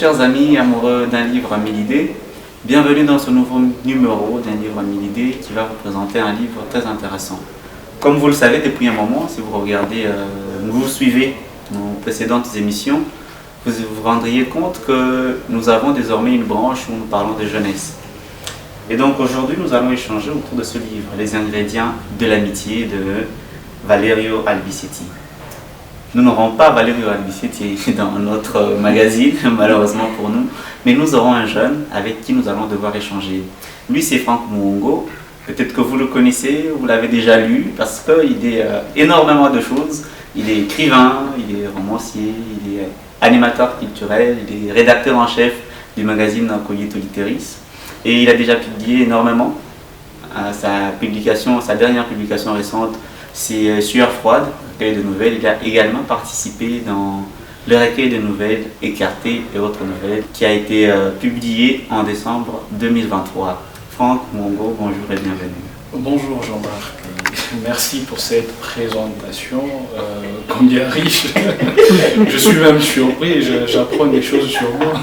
chers amis amoureux d'un livre à 1000 idées. Bienvenue dans ce nouveau numéro d'un livre à 1000 idées qui va vous présenter un livre très intéressant. Comme vous le savez depuis un moment, si vous regardez, vous suivez nos précédentes émissions, vous vous rendriez compte que nous avons désormais une branche où nous parlons de jeunesse. Et donc aujourd'hui, nous allons échanger autour de ce livre, Les ingrédients de l'amitié de Valerio Albicietti. Nous n'aurons pas Valerio Albicietti dans notre magazine, malheureusement pour nous, mais nous aurons un jeune avec qui nous allons devoir échanger. Lui, c'est Franck Muongo. Peut-être que vous le connaissez, vous l'avez déjà lu, parce qu'il est énormément de choses. Il est écrivain, il est romancier, il est animateur culturel, il est rédacteur en chef du magazine Cogito Literis. Et il a déjà publié énormément. Sa dernière publication récente, c'est Sueur froide, recueil de nouvelles. Il a également participé dans le recueil de nouvelles Écarté et autres nouvelles qui a été publié en décembre 2023. Franck Muongo, bonjour et bienvenue. Bonjour Jean-Marc, merci pour cette présentation combien riche. Je suis même surpris et j'apprends des choses sur moi.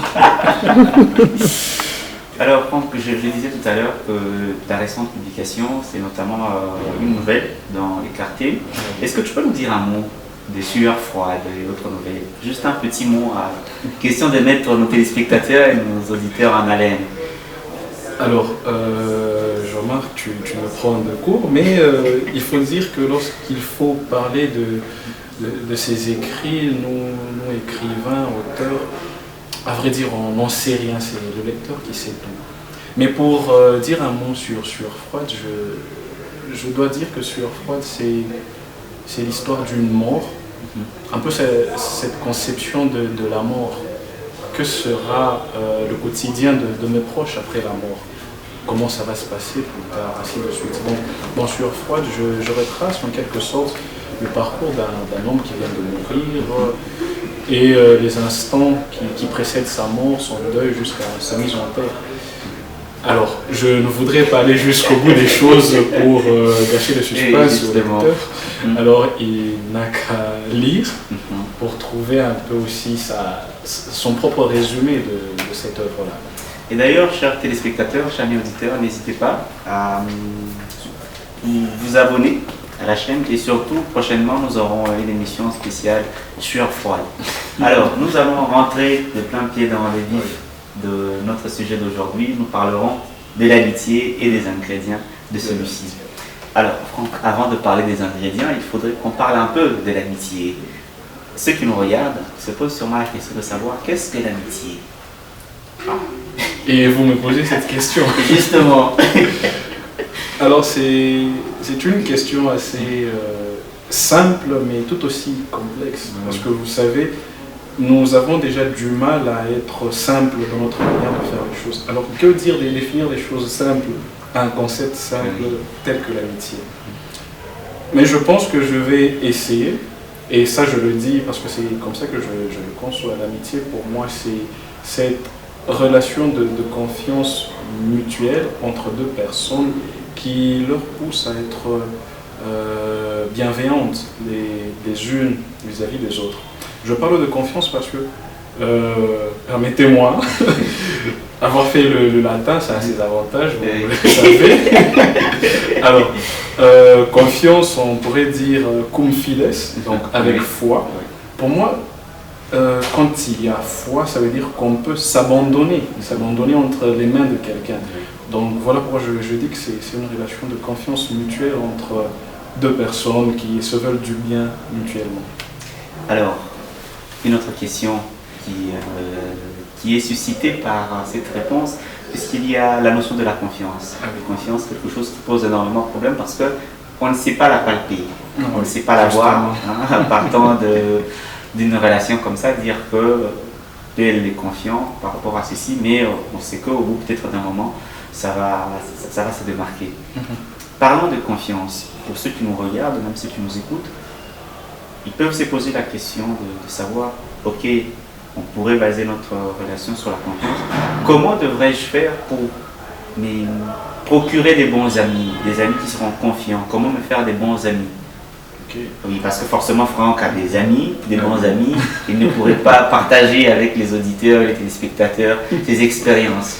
Alors Franck, je le disais tout à l'heure que ta récente publication, c'est notamment une nouvelle dans Écarté. Est-ce que tu peux nous dire un mot des Sueurs froides et autres nouvelles? Juste un petit mot, question de mettre nos téléspectateurs et nos auditeurs en haleine. Alors, Jean-Marc, tu me prends de court, mais il faut dire que lorsqu'il faut parler de ces écrits, nous écrivains, auteurs, à vrai dire, on n'en sait rien, c'est le lecteur qui sait tout. Mais pour dire un mot sur Sueur froide, je dois dire que Sueur froide, c'est l'histoire d'une mort, un peu cette conception de la mort. Que sera le quotidien de mes proches après la mort? Comment ça va se passer plus tard, ainsi de suite. Donc, dans Sueur froide, je retrace en quelque sorte le parcours d'un homme qui vient de mourir et les instants qui précèdent sa mort, son deuil jusqu'à sa mise en terre. Alors, je ne voudrais pas aller jusqu'au bout des choses pour gâcher le suspense au lecteur. Alors, il n'a qu'à lire pour trouver un peu aussi son propre résumé de cette œuvre-là. Et d'ailleurs, chers téléspectateurs, chers auditeurs, n'hésitez pas à vous abonner à la chaîne et surtout, prochainement, nous aurons une émission spéciale Sueur froide. Alors, nous allons rentrer de plein pied dans les vifs de notre sujet d'aujourd'hui. Nous parlerons de l'amitié et des ingrédients de celui-ci. Alors, Franck, avant de parler des ingrédients, il faudrait qu'on parle un peu de l'amitié. Ceux qui nous regardent se posent sûrement la question de savoir qu'est-ce que l'amitié. Et vous me posez cette question. Justement. Alors c'est une question assez simple mais tout aussi complexe. Parce que vous savez, nous avons déjà du mal à être simples dans notre manière de faire les choses. Alors que dire de définir les choses simples à un concept simple tel que l'amitié? Mais je pense que je vais essayer, et ça je le dis parce que c'est comme ça que je le conçois. L'amitié pour moi c'est cette relation de confiance mutuelle entre deux personnes qui leur poussent à être bienveillantes les unes vis-à-vis des autres. Je parle de confiance parce que, permettez-moi, avoir fait le latin, ça a ses avantages, vous le savez. Alors, confiance, on pourrait dire cum fides, donc avec foi. Pour moi, quand il y a foi, ça veut dire qu'on peut s'abandonner entre les mains de quelqu'un. Donc voilà pourquoi je dis que c'est une relation de confiance mutuelle entre deux personnes qui se veulent du bien mutuellement. Alors, une autre question qui est suscitée par cette réponse, puisqu'il y a la notion de la confiance. La confiance, quelque chose qui pose énormément de problèmes parce qu'on ne sait pas la palper, on ne sait pas la voir, partant d'une relation comme ça, dire que elle est confiant par rapport à ceci, mais on sait qu'au bout peut-être d'un moment, ça va se démarquer. Parlons de confiance. Pour ceux qui nous regardent, même ceux qui nous écoutent, ils peuvent se poser la question de savoir, ok, on pourrait baser notre relation sur la confiance. Comment devrais-je faire pour me procurer des bons amis, des amis qui seront confiants? Comment me faire des bons amis? Ok. Oui, parce que forcément Franck a des amis, des bons amis. Il ne pourrait pas partager avec les auditeurs, les téléspectateurs, ses expériences.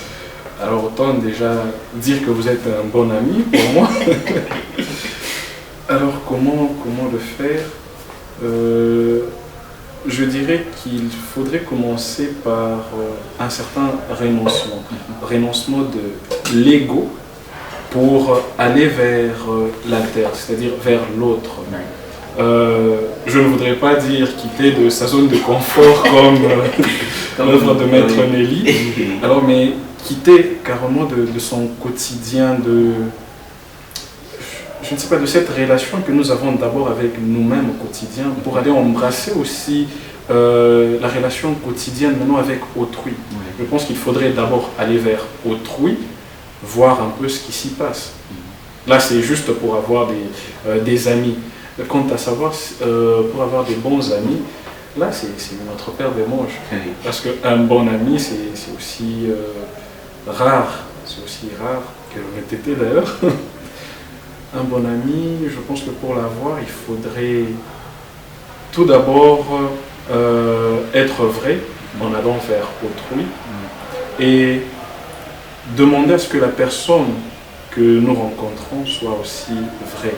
Alors autant déjà dire que vous êtes un bon ami pour moi. Alors comment le faire? Je dirais qu'il faudrait commencer par un certain renoncement. Renoncement de l'ego pour aller vers l'altère, c'est-à-dire vers l'autre. Je ne voudrais pas dire quitter de sa zone de confort comme l'œuvre de Maître Nelly, alors, mais quitter carrément de son quotidien, je ne sais pas, de cette relation que nous avons d'abord avec nous-mêmes au quotidien, pour aller embrasser aussi la relation quotidienne maintenant avec autrui. Je pense qu'il faudrait d'abord aller vers autrui, voir un peu ce qui s'y passe. Là, c'est juste pour avoir des amis. Quant à savoir, pour avoir des bons amis, là, c'est notre paire des manches. Parce qu'un bon ami, c'est aussi rare. C'est aussi rare que l'on été d'ailleurs. Un bon ami, je pense que pour l'avoir, il faudrait tout d'abord être vrai en allant vers autrui et demander à ce que la personne que nous rencontrons soit aussi vraie.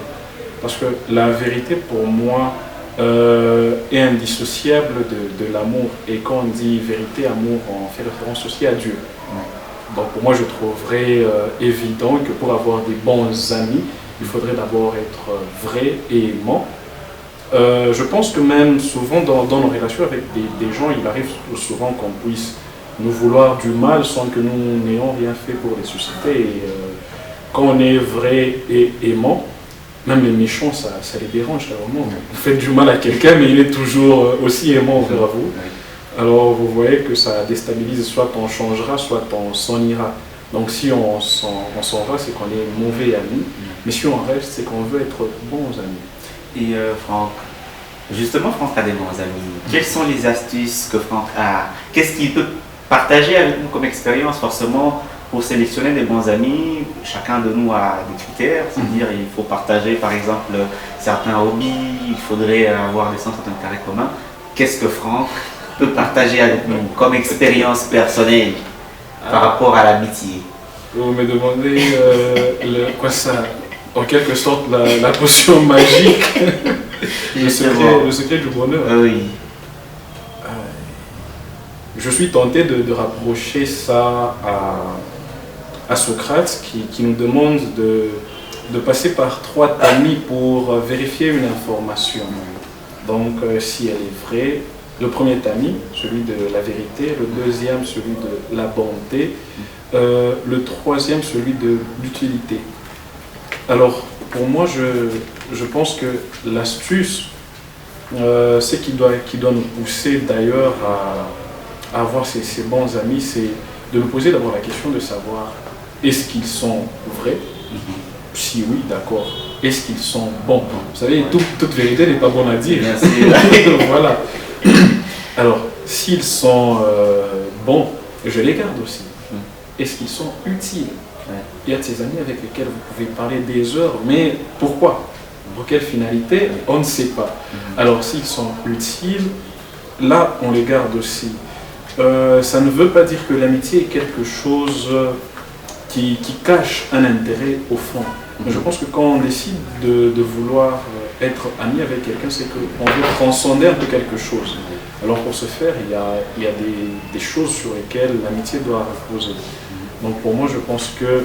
Parce que la vérité, pour moi, est indissociable de l'amour. Et quand on dit vérité, amour, on fait référence aussi à Dieu. Donc pour moi, je trouverais évident que pour avoir des bons amis, il faudrait d'abord être vrai et aimant. Je pense que même souvent dans nos relations avec des gens, il arrive souvent qu'on puisse nous vouloir du mal sans que nous n'ayons rien fait pour les susciter. Et quand on est vrai et aimant, même les méchants, ça les dérange carrément. Vous faites du mal à quelqu'un, mais il est toujours aussi aimant envers vous. Alors vous voyez que ça déstabilise, soit on changera, soit on s'en ira. Donc si on s'en va, c'est qu'on est mauvais ami, mais si on reste, c'est qu'on veut être bons amis. Et Franck, justement, Franck a des bons amis. Quelles sont les astuces que Franck a? Qu'est-ce qu'il peut partager avec nous comme expérience? Forcément, pour sélectionner des bons amis, chacun de nous a des critères, c'est-à-dire il faut partager par exemple certains hobbies, il faudrait avoir des centres d'intérêt communs. Qu'est-ce que Franck peut partager avec nous comme expérience personnelle par rapport à l'amitié? Vous me demandez quoi ça, en quelque sorte la potion magique, le secret du bonheur. Oui. Je suis tenté de rapprocher ça à Socrate qui nous demande de passer par 3 tamis pour vérifier une information. Donc si elle est vraie, le premier tamis, celui de la vérité, le deuxième, celui de la bonté, le troisième, celui de l'utilité. Alors pour moi, je pense que l'astuce, c'est qui doit nous pousser d'ailleurs à avoir ces bons amis, c'est de nous poser d'abord la question de savoir est-ce qu'ils sont vrais? Si oui, d'accord. Est-ce qu'ils sont bons? Vous savez, toute vérité n'est pas bonne à dire. Voilà. Alors, s'ils sont bons, je les garde aussi. Est-ce qu'ils sont utiles? Il y a de ces amis avec lesquels vous pouvez parler des heures, mais pourquoi? Pour quelle finalité? On ne sait pas. Alors, s'ils sont utiles, là, on les garde aussi. Ça ne veut pas dire que l'amitié est quelque chose qui cache un intérêt au fond. Mais je pense que quand on décide de vouloir être ami avec quelqu'un, c'est qu'on veut transcender un peu quelque chose. Alors pour ce faire, il y a des choses sur lesquelles l'amitié doit reposer. Donc pour moi, je pense que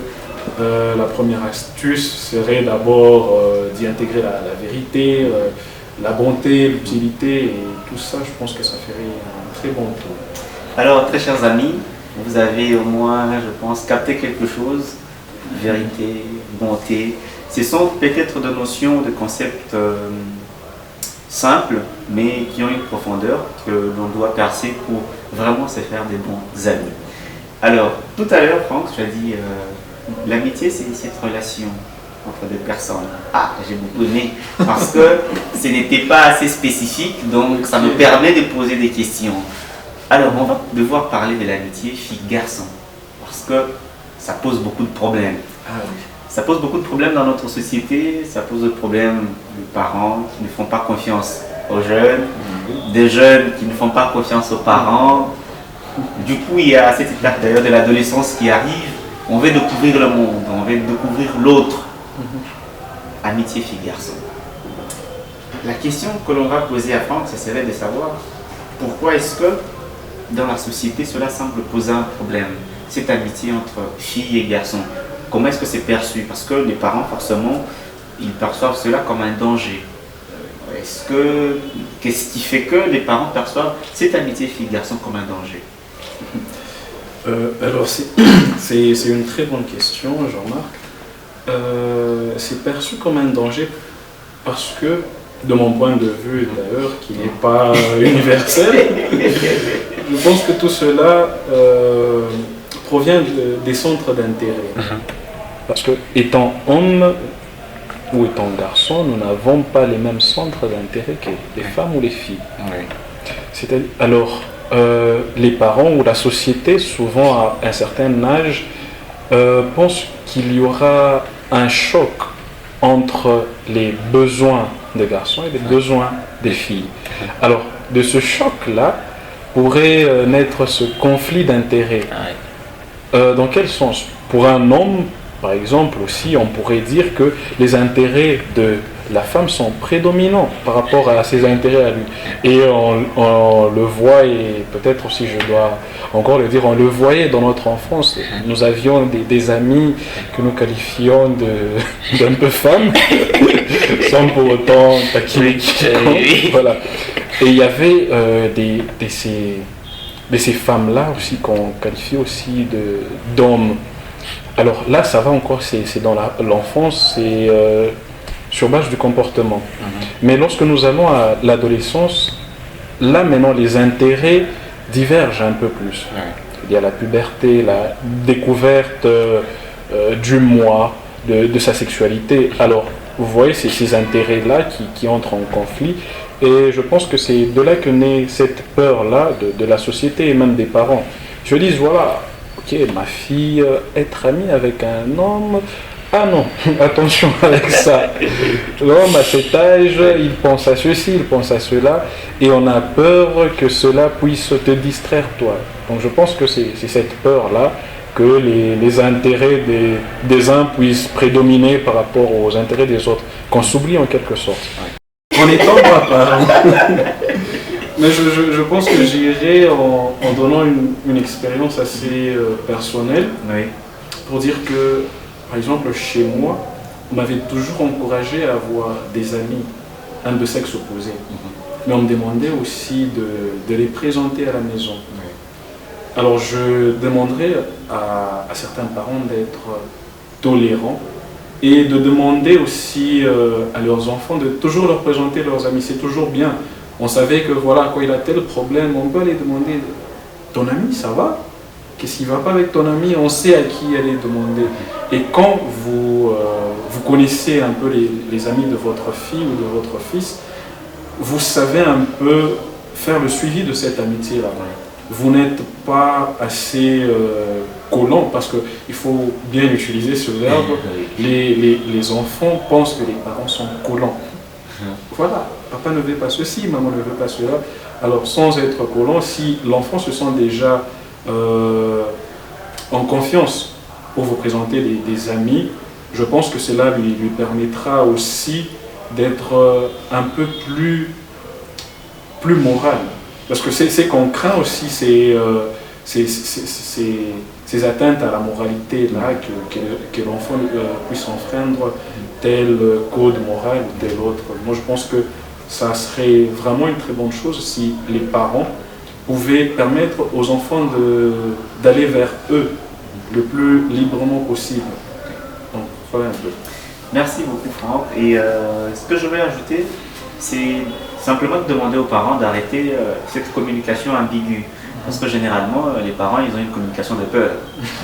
la première astuce serait d'abord d'y intégrer la vérité, la bonté, l'utilité, et tout ça, je pense que ça ferait un très bon tour. Alors, très chers amis, vous avez au moins, je pense, capté quelque chose. Vérité, bonté. Ce sont peut-être de notions, de concepts simples, mais qui ont une profondeur que l'on doit percer pour vraiment se faire des bons amis. Alors, tout à l'heure, Franck, tu as dit l'amitié, c'est cette relation entre deux personnes. Ah, j'ai beaucoup aimé parce que ce n'était pas assez spécifique, donc ça me permet de poser des questions. Alors, on va devoir parler de l'amitié fille-garçon, parce que ça pose beaucoup de problèmes. Ah oui. Ça pose beaucoup de problèmes dans notre société, ça pose des problèmes de parents qui ne font pas confiance aux jeunes, des jeunes qui ne font pas confiance aux parents. Du coup, il y a cette étape d'ailleurs de l'adolescence qui arrive. On veut découvrir le monde, on veut découvrir l'autre. Amitié fille-garçon. La question que l'on va poser à Franck, ce serait de savoir pourquoi est-ce que dans la société cela semble poser un problème, cette amitié entre filles et garçons. Comment est-ce que c'est perçu? Parce que les parents, forcément, ils perçoivent cela comme un danger. Qu'est-ce qui fait que les parents perçoivent cette amitié fille-garçon comme un danger? Alors c'est une très bonne question, Jean-Marc. C'est perçu comme un danger parce que, de mon point de vue d'ailleurs, qui n'est pas universel, je pense que tout cela provient des centres d'intérêt. Parce que étant homme ou étant garçon, nous n'avons pas les mêmes centres d'intérêt que les femmes ou les filles. C'est-à-dire, alors, les parents ou la société, souvent à un certain âge, pensent qu'il y aura un choc entre les besoins des garçons et les besoins des filles. Alors, de ce choc-là, pourrait naître ce conflit d'intérêts. Dans quel sens? Pour un homme, par exemple, aussi, on pourrait dire que les intérêts de la femme sont prédominants par rapport à ses intérêts à lui. Et on le voit, et peut-être aussi je dois encore le dire, on le voyait dans notre enfance. Nous avions des amis que nous qualifions d'un peu femmes, sans pour autant taquiner quiconque. Voilà. Et il y avait de ces femmes-là aussi qu'on qualifie aussi d'hommes. Alors là, ça va encore, c'est dans l'enfance, c'est sur base du comportement. Mais lorsque nous allons à l'adolescence, là maintenant les intérêts divergent un peu plus. Il y a la puberté, la découverte du moi, de sa sexualité. Alors, vous voyez, c'est ces intérêts-là qui entrent en conflit. Et je pense que c'est de là que naît cette peur-là de la société et même des parents. Je dis, voilà, ok, ma fille, être amie avec un homme, ah non, attention avec ça. L'homme à cet âge, il pense à ceci, il pense à cela, et on a peur que cela puisse te distraire toi. Donc je pense que c'est cette peur-là, que les intérêts des uns puissent prédominer par rapport aux intérêts des autres, qu'on s'oublie en quelque sorte. En étant papa. Mais je pense que j'irai en donnant une expérience assez personnelle, pour dire que, par exemple, chez moi, on m'avait toujours encouragé à avoir des amis, un de sexe opposé. Mais on me demandait aussi de les présenter à la maison. Alors je demanderais à certains parents d'être tolérants et de demander aussi à leurs enfants de toujours leur présenter leurs amis. C'est toujours bien. On savait que voilà, quand il a tel problème, on peut aller demander « Ton ami, ça va? Qu'est-ce qui ne va pas avec ton ami ?» On sait à qui aller demander. Et quand vous connaissez un peu les amis de votre fille ou de votre fils, vous savez un peu faire le suivi de cette amitié-là. Vous n'êtes pas assez collant, parce qu'il faut bien utiliser ce verbe. Les enfants pensent que les parents sont collants. Voilà, papa ne veut pas ceci, maman ne veut pas cela. Alors sans être collant, si l'enfant se sent déjà en confiance pour vous présenter des amis, je pense que cela lui permettra aussi d'être un peu plus moral. Parce que c'est qu'on craint aussi ces atteintes à la moralité là, que l'enfant puisse enfreindre tel code moral ou tel autre. Moi je pense que ça serait vraiment une très bonne chose si les parents pouvaient permettre aux enfants d'aller vers eux le plus librement possible. Donc voilà un peu. Merci beaucoup Franck. Et ce que je vais ajouter, c'est simplement de demander aux parents d'arrêter cette communication ambiguë. Parce que généralement, les parents, ils ont une communication de peur.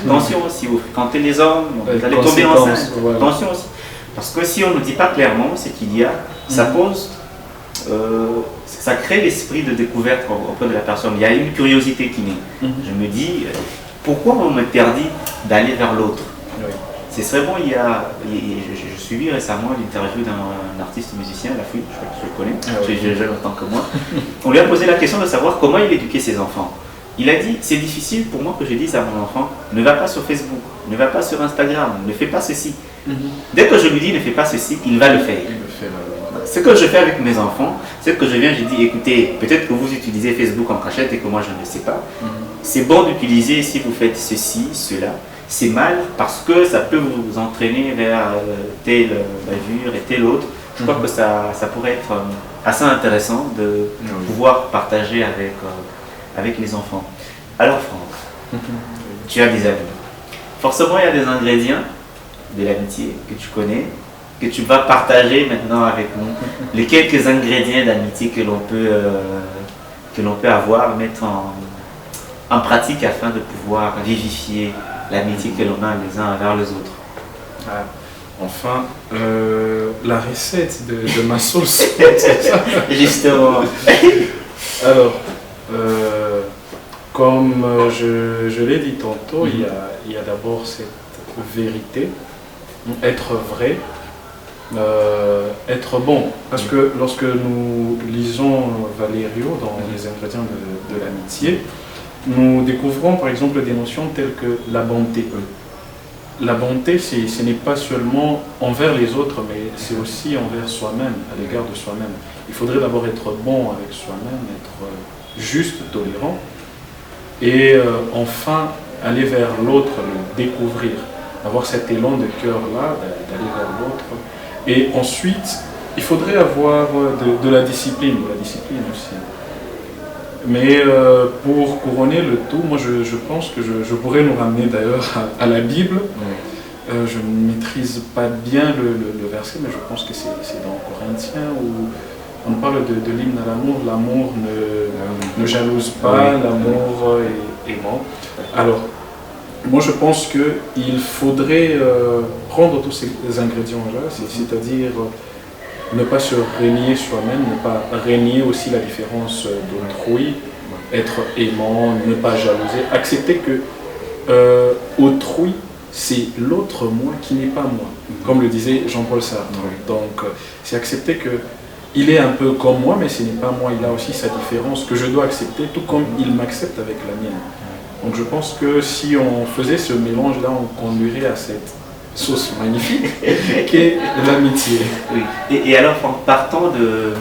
Attention, si vous fréquentez les hommes, vous allez tomber enceinte. Voilà. Attention aussi. Parce que si on ne dit pas clairement ce qu'il y a, ça pose, ça crée l'esprit de découverte auprès de la personne. Il y a une curiosité qui naît. Je me dis, pourquoi on m'interdit d'aller vers l'autre? C'est très bon. Je suivi récemment l'interview d'un artiste musicien, La Fouille, je crois que tu le connais, j'ai jeune autant que moi. On lui a posé la question de savoir comment il éduquait ses enfants. Il a dit, c'est difficile pour moi que je dise à mon enfant, ne va pas sur Facebook, ne va pas sur Instagram, ne fais pas ceci. Dès que je lui dis ne fais pas ceci, il va le faire. Ce que je fais avec mes enfants, c'est que je dis, écoutez, peut-être que vous utilisez Facebook en cachette et que moi je ne sais pas. C'est bon d'utiliser si vous faites ceci, cela. C'est mal parce que ça peut vous entraîner vers telle bavure et telle autre. Je crois que ça pourrait être assez intéressant de pouvoir partager avec les enfants. Alors Franck, tu as des amis. Forcément, il y a des ingrédients de l'amitié que tu connais, que tu vas partager maintenant avec nous. Les quelques ingrédients d'amitié que l'on peut avoir, mettre en pratique afin de pouvoir vivifier l'amitié que l'on a les uns envers les autres. Enfin, la recette de ma sauce. Justement. Alors, comme je l'ai dit tantôt, il y a d'abord cette vérité, être vrai, être bon. Parce que lorsque nous lisons Valerio dans les ingrédients de l'amitié, nous découvrons par exemple des notions telles que la bonté. La bonté, ce n'est pas seulement envers les autres, mais c'est aussi envers soi-même, à l'égard de soi-même. Il faudrait d'abord être bon avec soi-même, être juste, tolérant, et enfin aller vers l'autre, le découvrir, avoir cet élan de cœur-là, d'aller vers l'autre. Et ensuite, il faudrait avoir de la discipline aussi. Mais pour couronner le tout, moi je pense que je pourrais nous ramener d'ailleurs à la Bible. Je ne maîtrise pas bien le verset, mais je pense que c'est dans Corinthiens où on parle de l'hymne à l'amour. L'amour ne jalouse pas, l'amour est aimant. Alors, moi je pense qu'il faudrait prendre tous ces ingrédients-là, c'est-à-dire ne pas se régner soi-même, ne pas régner aussi la différence d'autrui, être aimant, ne pas jalouser, accepter que autrui, c'est l'autre moi qui n'est pas moi, comme le disait Jean-Paul Sartre. Donc, c'est accepter qu'il est un peu comme moi, mais ce n'est pas moi, il a aussi sa différence que je dois accepter, tout comme il m'accepte avec la mienne. Donc, je pense que si on faisait ce mélange-là, on conduirait à cette sauce magnifique qu'est l'amitié. Oui. Et alors, partant de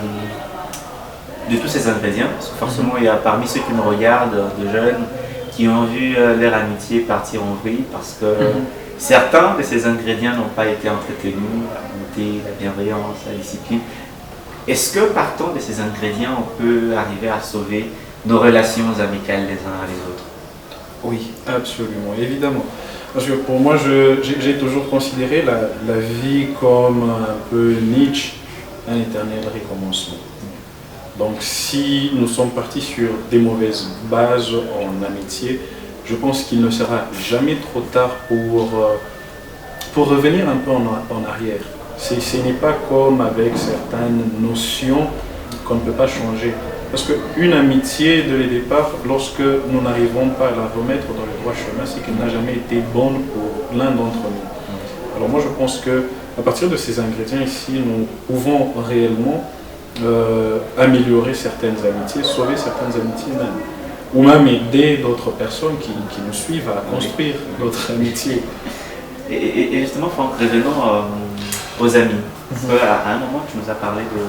tous ces ingrédients, parce que forcément, il y a parmi ceux qui nous regardent, de jeunes, qui ont vu leur amitié partir en vrille parce que certains de ces ingrédients n'ont pas été entretenus, la bonté, la bienveillance, la discipline. Est-ce que partant de ces ingrédients, on peut arriver à sauver nos relations amicales les uns à les autres? Oui, absolument, évidemment. Parce que pour moi, j'ai toujours considéré la vie comme un peu Nietzsche, un éternel recommencement. Donc si nous sommes partis sur des mauvaises bases en amitié, je pense qu'il ne sera jamais trop tard pour revenir un peu en arrière. Ce n'est pas comme avec certaines notions qu'on ne peut pas changer. Parce qu'une amitié, dès le départ, lorsque nous n'arrivons pas à la remettre dans le droit chemin, c'est qu'elle n'a jamais été bonne pour l'un d'entre nous. Alors moi je pense qu'à partir de ces ingrédients ici, nous pouvons réellement améliorer certaines amitiés, sauver certaines amitiés même. Ou même aider d'autres personnes qui nous suivent à construire notre amitié. Et justement, Franck, revenons aux amis. Parce qu'à un moment, tu nous as parlé de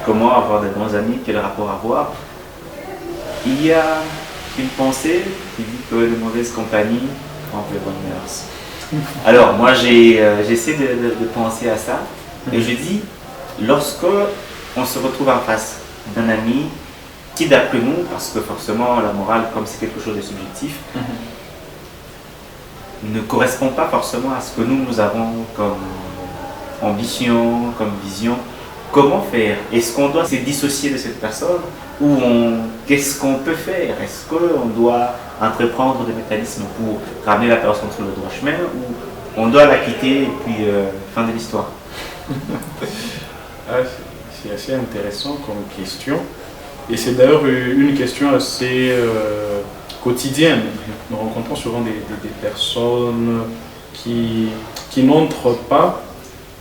comment avoir de bons amis, quel rapport avoir. Il y a une pensée qui dit que de mauvaises compagnies trompent les bonnes mœurs. Alors, moi, j'essaie de penser à ça. Et je dis, lorsque on se retrouve en face d'un ami qui, d'après nous, parce que forcément, la morale, comme c'est quelque chose de subjectif, ne correspond pas forcément à ce que nous avons comme ambition, comme vision. Comment faire? Est-ce qu'on doit se dissocier de cette personne? Ou qu'est-ce qu'on peut faire? Est-ce qu'on doit entreprendre des mécanismes pour ramener la personne sur le droit chemin? Ou on doit la quitter et puis fin de l'histoire? C'est assez intéressant comme question. Et c'est d'ailleurs une question assez quotidienne. Nous rencontrons souvent des personnes qui n'entrent pas,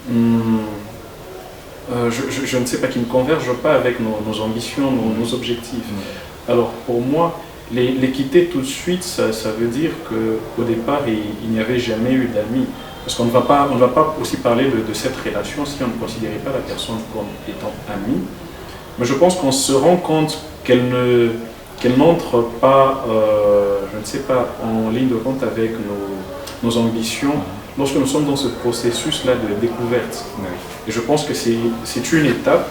je ne sais pas, qui ne convergent pas avec nos ambitions, nos objectifs. Alors pour moi, les quitter tout de suite, ça veut dire qu'au départ, il n'y avait jamais eu d'amis. Parce qu'on ne va pas aussi parler de cette relation si on ne considérait pas la personne comme étant amie. Mais je pense qu'on se rend compte qu'elle n'entre pas, je ne sais pas, en ligne de compte avec nos ambitions lorsque nous sommes dans ce processus-là de découverte. Et je pense que c'est une étape.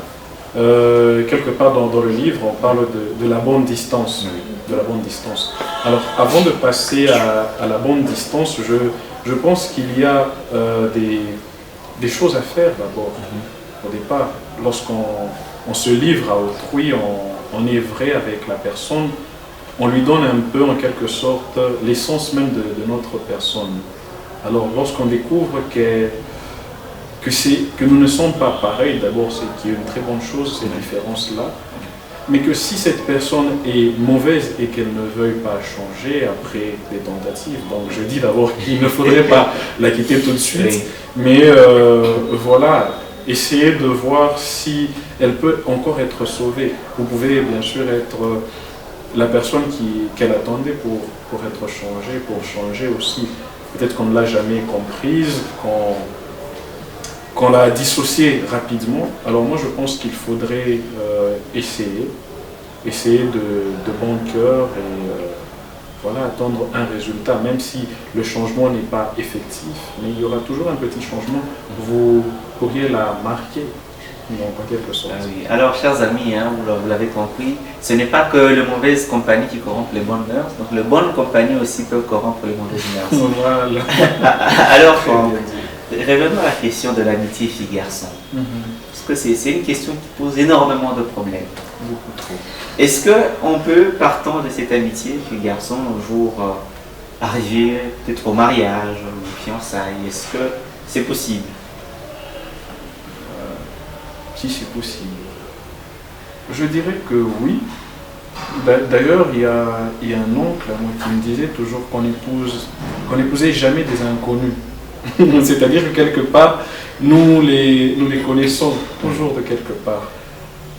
Quelque part dans le livre, on parle de la bonne distance. De la bonne distance. Alors, avant de passer à la bonne distance, je pense qu'il y a des choses à faire d'abord. Au départ, lorsqu'on se livre à autrui, on est vrai avec la personne, on lui donne un peu, en quelque sorte, l'essence même de notre personne. Alors, lorsqu'on découvre que nous ne sommes pas pareils, d'abord, c'est qu'il y a une très bonne chose, ces différences-là, mais que si cette personne est mauvaise et qu'elle ne veuille pas changer après des tentatives, donc je dis d'abord qu'il ne faudrait pas la quitter tout de suite, mais voilà, essayer de voir si elle peut encore être sauvée. Vous pouvez bien sûr être la personne qu'elle attendait pour être changée, pour changer aussi. Peut-être qu'on ne l'a jamais comprise, qu'on l'a dissociée rapidement. Alors moi je pense qu'il faudrait essayer de bon cœur et voilà, attendre un résultat, même si le changement n'est pas effectif, mais il y aura toujours un petit changement. Vous pourriez la marquer, donc, en quelque sorte. Ah oui. Alors, chers amis, hein, vous l'avez compris, ce n'est pas que les mauvaises compagnies qui corrompent les bonnes mœurs, donc les bonnes compagnies aussi peuvent corrompre les mauvaises mœurs. Voilà. Alors, revenons à la question de l'amitié fille-garçon. Parce que c'est une question qui pose énormément de problèmes, beaucoup trop. Est-ce qu'on peut, partant de cette amitié fille-garçon, un jour arriver peut-être au mariage, aux fiançailles? Est-ce que c'est possible? Si c'est possible. Je dirais que oui. D'ailleurs, il y a un oncle à moi qui me disait toujours qu'on n'épousait jamais des inconnus. C'est-à-dire que quelque part, nous les connaissons toujours de quelque part.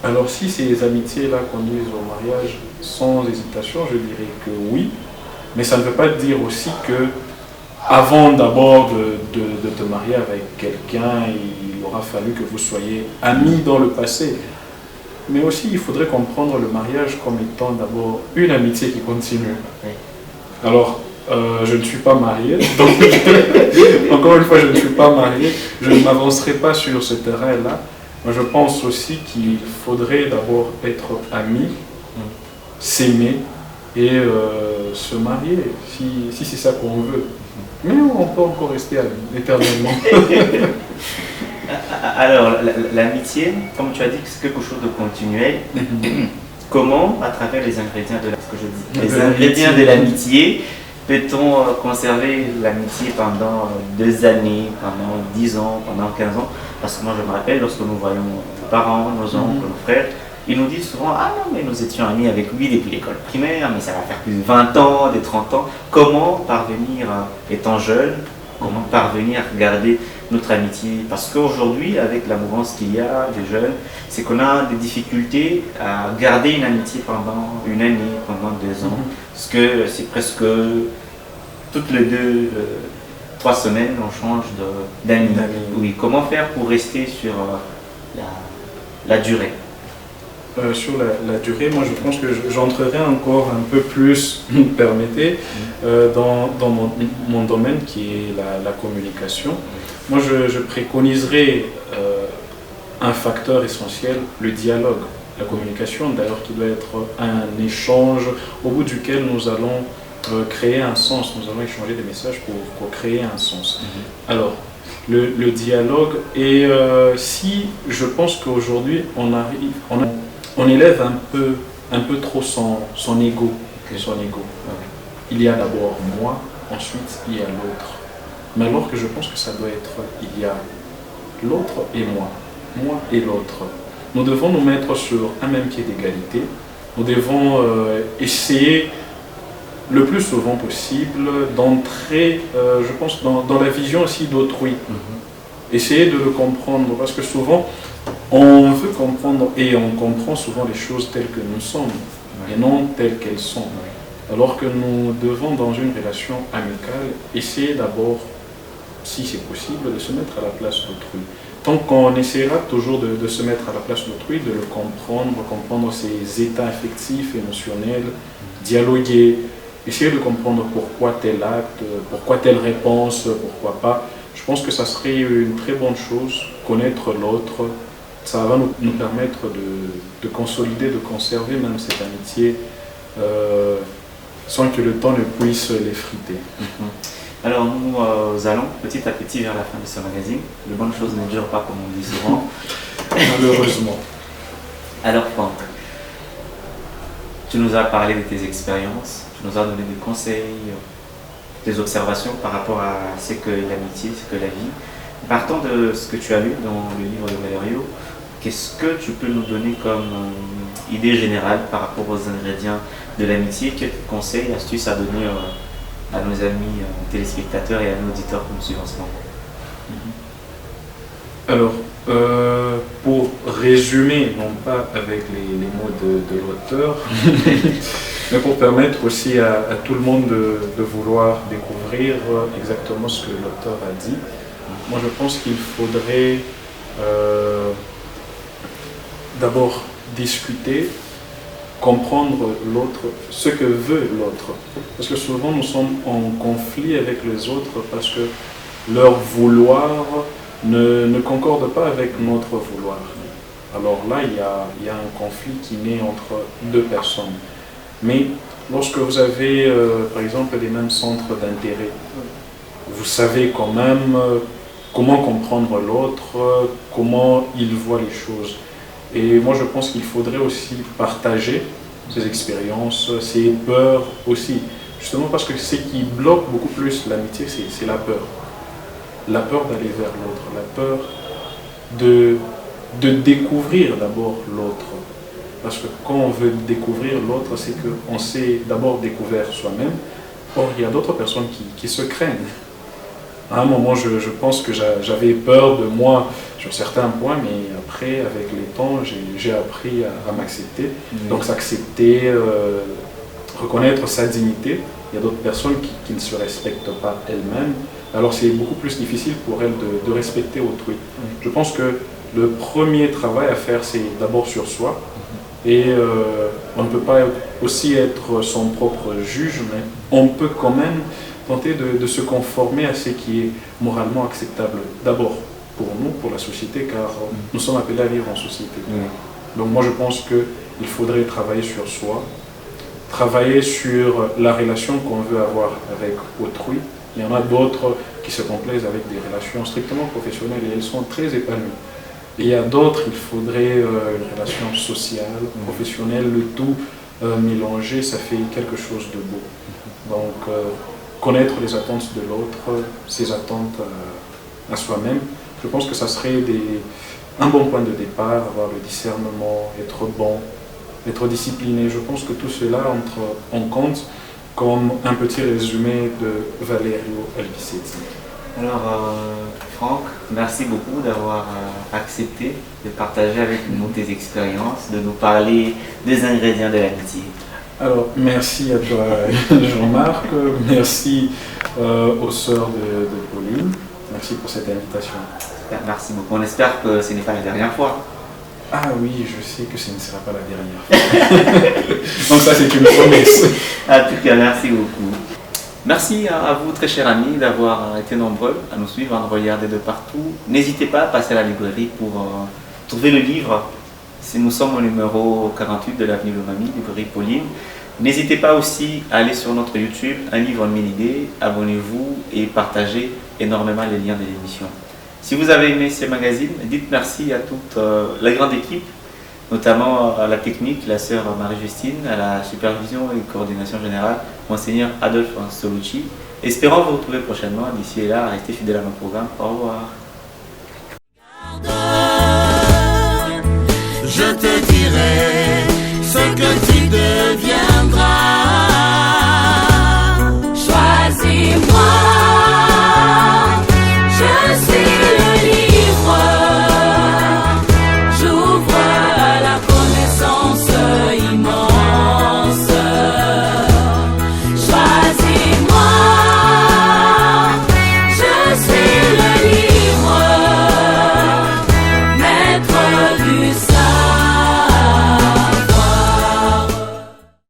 Alors si ces amitiés-là conduisent au mariage sans hésitation, je dirais que oui. Mais ça ne veut pas dire aussi que avant d'abord de te marier avec quelqu'un, il aura fallu que vous soyez amis dans le passé. Mais aussi, il faudrait comprendre le mariage comme étant d'abord une amitié qui continue. Alors, je ne suis pas marié, donc encore une fois, je ne suis pas marié, je ne m'avancerai pas sur ce terrain-là. Moi, je pense aussi qu'il faudrait d'abord être amis, s'aimer et se marier, si c'est ça qu'on veut. Mais on peut encore rester amis, éternellement. Alors, l'amitié, comme tu as dit, c'est quelque chose de continuel. Comment, à travers les ingrédients les ingrédients de l'amitié, peut-on conserver l'amitié pendant 2 années, pendant 10 ans, pendant 15 ans? Parce que moi, je me rappelle, lorsque nous voyons nos parents, nos oncles, nos frères, ils nous disent souvent « Ah non, mais nous étions amis avec lui depuis l'école primaire, mais ça va faire plus de 20 ans, des 30 ans. » Comment parvenir, étant jeune, comment parvenir à garder notre amitié? Parce qu'aujourd'hui, avec la mouvance qu'il y a des jeunes, c'est qu'on a des difficultés à garder une amitié pendant 1 année, pendant 2 ans. Parce que c'est presque toutes les 3 semaines, on change d'amis. Oui, comment faire pour rester sur la durée? Sur la durée, moi je pense que j'entrerai encore un peu plus, permettez, dans mon domaine qui est la communication. Moi je préconiserai un facteur essentiel, le dialogue. La communication d'ailleurs qui doit être un échange au bout duquel nous allons créer un sens, nous allons échanger des messages pour créer un sens. Alors, le dialogue, et si je pense qu'aujourd'hui on élève un peu trop son ego. Il y a d'abord moi, ensuite il y a l'autre. Mais alors que je pense que ça doit être, il y a l'autre et moi et l'autre. Nous devons nous mettre sur un même pied d'égalité. Nous devons essayer le plus souvent possible, d'entrer, je pense, dans la vision aussi d'autrui. Essayer de le comprendre, parce que souvent, on veut comprendre et on comprend souvent les choses telles que nous sommes, et non telles qu'elles sont. Alors que nous devons, dans une relation amicale, essayer d'abord, si c'est possible, de se mettre à la place d'autrui. Tant qu'on essaiera toujours de se mettre à la place d'autrui, de le comprendre ses états affectifs, émotionnels, dialoguer, essayer de comprendre pourquoi tel acte, pourquoi telle réponse, pourquoi pas. Je pense que ça serait une très bonne chose, connaître l'autre. Ça va nous permettre de consolider, de conserver même cette amitié sans que le temps ne puisse l'effriter. Alors nous allons petit à petit vers la fin de ce magazine. Les bonnes choses ne durent pas comme on dit souvent. Malheureusement. Alors Franck, tu nous as parlé de tes expériences, tu nous as donné des conseils, des observations par rapport à ce que l'amitié, ce que la vie. Partant de ce que tu as lu dans le livre de Valerio, qu'est-ce que tu peux nous donner comme idée générale par rapport aux ingrédients de l'amitié? Quels conseils, astuces à donner à nos amis téléspectateurs et à nos auditeurs qui nous suivent en ce moment? Alors, pour résumer, non pas avec les mots de l'auteur, mais pour permettre aussi à tout le monde de vouloir découvrir exactement ce que l'auteur a dit, moi je pense qu'il faudrait d'abord discuter, comprendre l'autre, ce que veut l'autre. Parce que souvent nous sommes en conflit avec les autres parce que leur vouloir ne concorde pas avec notre vouloir. Alors là, il y a un conflit qui naît entre deux personnes. Mais lorsque vous avez, par exemple, les mêmes centres d'intérêt, vous savez quand même comment comprendre l'autre, comment il voit les choses. Et moi, je pense qu'il faudrait aussi partager ses expériences, ses peurs aussi. Justement parce que ce qui bloque beaucoup plus l'amitié, c'est la peur. La peur d'aller vers l'autre, la peur de découvrir d'abord l'autre. Parce que quand on veut découvrir l'autre, c'est qu'on s'est d'abord découvert soi-même. Or, il y a d'autres personnes qui se craignent. À un moment, je pense que j'avais peur de moi sur certains points, mais après, avec le temps, j'ai appris à m'accepter. Donc, s'accepter, reconnaître sa dignité. Il y a d'autres personnes qui ne se respectent pas elles-mêmes. Alors, c'est beaucoup plus difficile pour elles de respecter autrui. Je pense que le premier travail à faire, c'est d'abord sur soi. Et on ne peut pas aussi être son propre juge, mais on peut quand même tenter de se conformer à ce qui est moralement acceptable. D'abord pour nous, pour la société, car nous sommes appelés à vivre en société. Donc moi je pense qu'il faudrait travailler sur soi, travailler sur la relation qu'on veut avoir avec autrui. Il y en a d'autres qui se complaisent avec des relations strictement professionnelles et elles sont très épanouies. Et il y a d'autres, il faudrait une relation sociale, professionnelle, le tout mélangé, ça fait quelque chose de beau. Donc connaître les attentes de l'autre, ses attentes à soi-même, je pense que ça serait un bon point de départ, avoir le discernement, être bon, être discipliné. Je pense que tout cela entre en compte comme un petit résumé de Valerio Albisetti. Alors, Franck, merci beaucoup d'avoir accepté de partager avec nous tes expériences, de nous parler des ingrédients de l'amitié. Alors, merci à toi, Jean-Marc. Merci aux sœurs de Pauline. Merci pour cette invitation. Merci beaucoup. On espère que ce n'est pas la dernière fois. Ah oui, je sais que ce ne sera pas la dernière fois. Donc ça, c'est une promesse. En tout cas, merci beaucoup. Merci à vous, très chers amis, d'avoir été nombreux à nous suivre, à nous regarder de partout. N'hésitez pas à passer à la librairie pour trouver le livre. Si nous sommes au numéro 48 de l'avenue Lomami, librairie Pauline. N'hésitez pas aussi à aller sur notre YouTube, Un livre, 1000 idées. Abonnez-vous et partagez énormément les liens de l'émission. Si vous avez aimé ces magazines, dites merci à toute la grande équipe, notamment à la technique, la sœur Marie-Justine, à la supervision et coordination générale, Monseigneur Adolphe Solucci. Espérons vous retrouver prochainement. D'ici là, restez fidèles à nos programmes. Au revoir.